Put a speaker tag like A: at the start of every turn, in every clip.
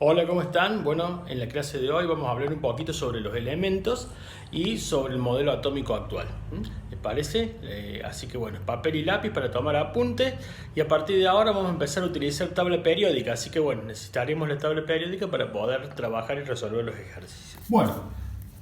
A: Hola, ¿cómo están? Bueno, en la clase de hoy vamos a hablar un poquito sobre los elementos y sobre el modelo atómico actual. ¿Les parece? Así que bueno, papel y lápiz para tomar apuntes y a partir de ahora vamos a empezar a utilizar tabla periódica. Así que bueno, necesitaremos la tabla periódica para poder trabajar y resolver los ejercicios. Bueno,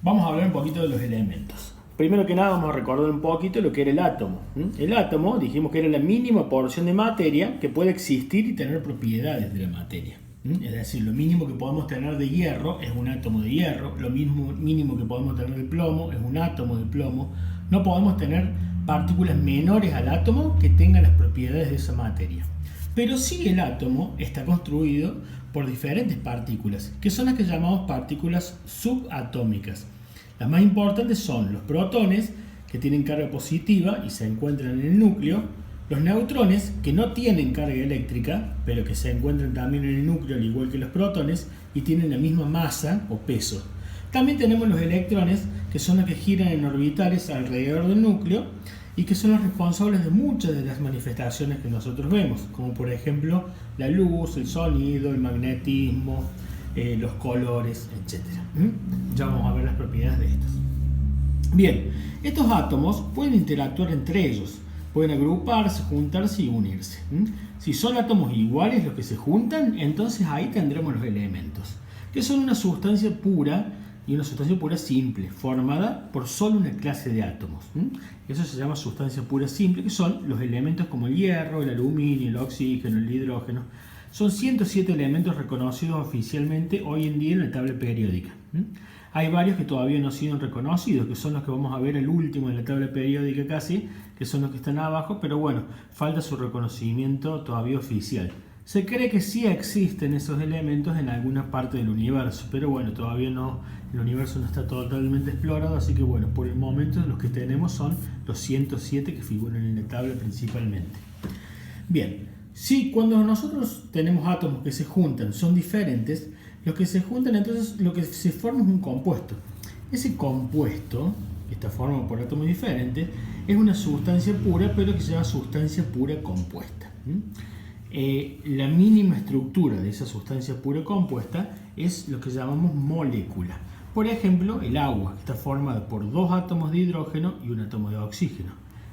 A: vamos a hablar un poquito de los elementos. Primero que nada vamos a recordar un poquito lo que era el átomo. El átomo dijimos que era la mínima porción de materia que puede existir y tener propiedades de la materia. Es decir, lo mínimo que podemos tener de hierro es un átomo de hierro, lo mínimo que podemos tener de plomo es un átomo de plomo. No podemos tener partículas menores al átomo que tengan las propiedades de esa materia. Pero sí el átomo está construido por diferentes partículas, que son las que llamamos partículas subatómicas. Las más importantes son los protones, que tienen carga positiva y se encuentran en el núcleo, los neutrones, que no tienen carga eléctrica, pero que se encuentran también en el núcleo, al igual que los protones, y tienen la misma masa o peso. También tenemos los electrones, que son los que giran en orbitales alrededor del núcleo y que son los responsables de muchas de las manifestaciones que nosotros vemos, como por ejemplo la luz, el sonido, el magnetismo, los colores, etc. Ya vamos a ver las propiedades de estos. Bien, estos átomos pueden interactuar entre ellos. Pueden agruparse, juntarse y unirse. Si son átomos iguales los que se juntan, entonces ahí tendremos los elementos, que son una sustancia pura y una sustancia pura simple, formada por solo una clase de átomos. Eso se llama sustancia pura simple, que son los elementos como el hierro, el aluminio, el oxígeno, el hidrógeno. Son 107 elementos reconocidos oficialmente hoy en día en la tabla periódica. Hay varios que todavía no han sido reconocidos, que son los que vamos a ver el último de la tabla periódica casi, que son los que están abajo, pero bueno, falta su reconocimiento todavía oficial. Se cree que sí existen esos elementos en alguna parte del universo, pero bueno, todavía no, el universo no está totalmente explorado, así que bueno, por el momento los que tenemos son los 107 que figuran en la tabla principalmente. Bien, si cuando nosotros tenemos átomos que se juntan son diferentes, los que se juntan, entonces lo que se forma es un compuesto. Ese compuesto, que está formado por átomos diferentes, es una sustancia pura, pero que se llama sustancia pura compuesta. La mínima estructura de esa sustancia pura compuesta es lo que llamamos molécula. Por ejemplo, el agua, que está formada por dos átomos de hidrógeno y un átomo de oxígeno.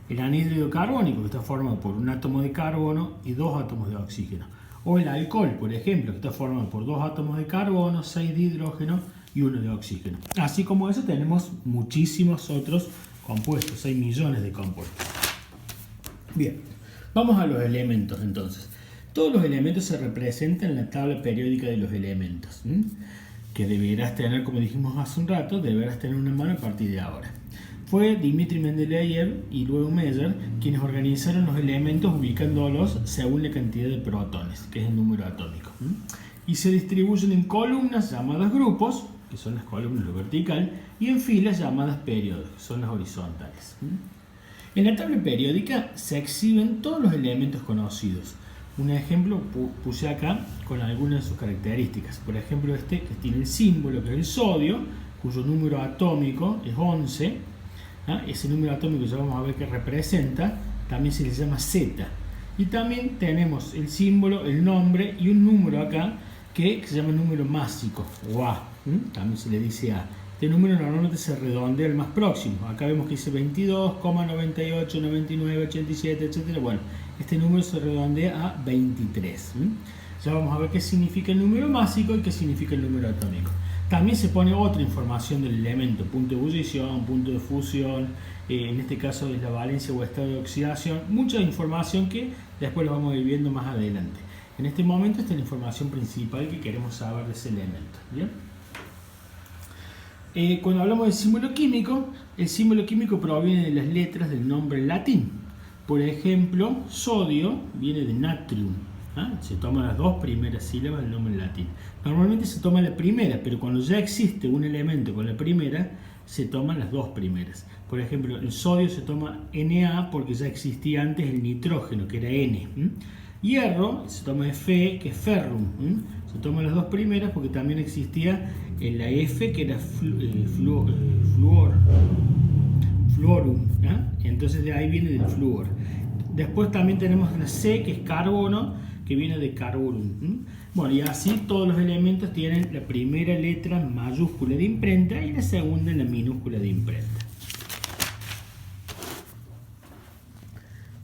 A: El anhídrido carbónico, que está formado por un átomo de carbono y dos átomos de oxígeno. O el alcohol, por ejemplo, que está formado por dos átomos de carbono, 6 de hidrógeno y 1 de oxígeno. Así como eso tenemos muchísimos otros compuestos, 6 millones de compuestos. Bien, vamos a los elementos entonces. Todos los elementos se representan en la tabla periódica de los elementos, que deberás tener, como dijimos hace un rato, deberás tener una mano a partir de ahora. Fue Dmitri Mendeleev y luego Meyer quienes organizaron los elementos ubicándolos según la cantidad de protones, que es el número atómico. Y se distribuyen en columnas llamadas grupos, que son las columnas de lo vertical, y en filas llamadas periodos, que son las horizontales. En la tabla periódica se exhiben todos los elementos conocidos. Un ejemplo puse acá con algunas de sus características. Por ejemplo, este que tiene el símbolo, que es el sodio, cuyo número atómico es 11. Ese número atómico ya vamos a ver qué representa, también se le llama Z. Y también tenemos el símbolo, el nombre y un número acá que se llama número másico, o A. También se le dice A. Este número normalmente se redondea al más próximo. Acá vemos que dice 22,98, 99, 87, etc. Bueno, este número se redondea a 23. Ya vamos a ver qué significa el número másico y qué significa el número atómico. También se pone otra información del elemento, punto de ebullición, punto de fusión, en este caso es la valencia o estado de oxidación, mucha información que después lo vamos a ir viendo más adelante. En este momento esta es la información principal que queremos saber de ese elemento. ¿Bien? Cuando hablamos del símbolo químico, el símbolo químico proviene de las letras del nombre en latín. Por ejemplo, sodio viene de natrium. Se toman las dos primeras sílabas del nombre en latín. Normalmente se toma la primera, pero cuando ya existe un elemento con la primera, se toman las dos primeras. Por ejemplo, el sodio se toma Na porque ya existía antes el nitrógeno, que era N. Hierro se toma Fe, que es ferrum. Se toman las dos primeras porque también existía la F, que era fluorum. Entonces de ahí viene del flúor. Después también tenemos la C, que es carbono, que viene de carburum. Bueno, y así todos los elementos tienen la primera letra mayúscula de imprenta y la segunda en la minúscula de imprenta.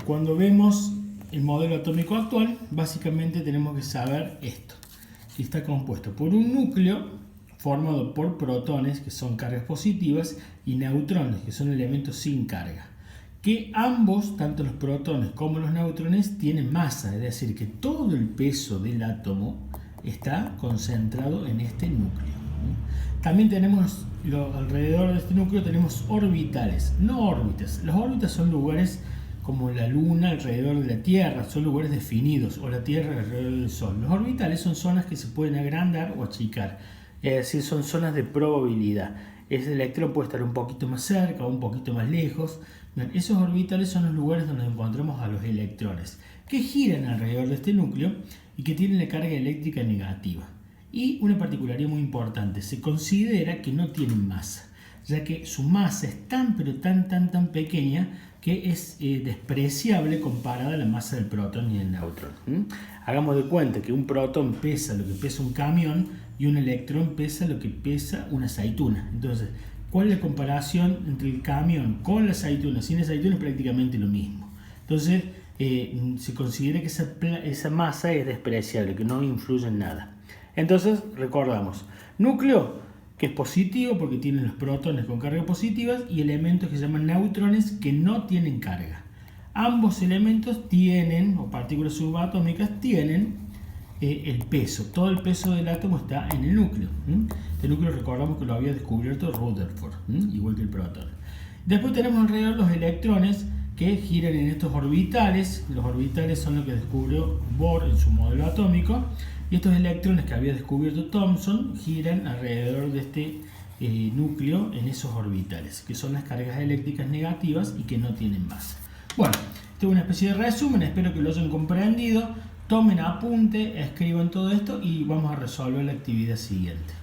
A: Cuando vemos el modelo atómico actual, básicamente tenemos que saber esto, que está compuesto por un núcleo formado por protones, que son cargas positivas, y neutrones, que son elementos sin carga, que ambos, tanto los protones como los neutrones, tienen masa, es decir, que todo el peso del átomo está concentrado en este núcleo. También tenemos, alrededor de este núcleo tenemos orbitales, no órbitas. Las órbitas son lugares como la Luna alrededor de la Tierra, son lugares definidos, o la Tierra alrededor del Sol. Los orbitales son zonas que se pueden agrandar o achicar, es decir, son zonas de probabilidad. Ese electrón puede estar un poquito más cerca o un poquito más lejos. Bien, esos orbitales son los lugares donde encontramos a los electrones, que giran alrededor de este núcleo y que tienen la carga eléctrica negativa. Y una particularidad muy importante, se considera que no tienen masa, ya que su masa es tan pero tan pequeña que es despreciable comparada a la masa del protón y del neutrón. Hagamos de cuenta que un protón pesa lo que pesa un camión y un electrón pesa lo que pesa una aceituna. Entonces, ¿cuál es la comparación entre el camión con la aceituna? Sin la aceituna es prácticamente lo mismo. Entonces, se considera que esa masa es despreciable, que no influye en nada. Entonces, recordamos, núcleo, que es positivo porque tiene los protones con cargas positivas, y elementos que se llaman neutrones que no tienen carga. Ambos elementos tienen, o partículas subatómicas, tienen el peso. Todo el peso del átomo está en el núcleo. Este núcleo recordamos que lo había descubierto Rutherford, igual que el protón. Después tenemos alrededor los electrones que giran en estos orbitales. Los orbitales son lo que descubrió Bohr en su modelo atómico. Y estos electrones que había descubierto Thomson giran alrededor de este núcleo en esos orbitales, que son las cargas eléctricas negativas y que no tienen masa. Bueno, esto es una especie de resumen, espero que lo hayan comprendido. Tomen apunte, escriban todo esto y vamos a resolver la actividad siguiente.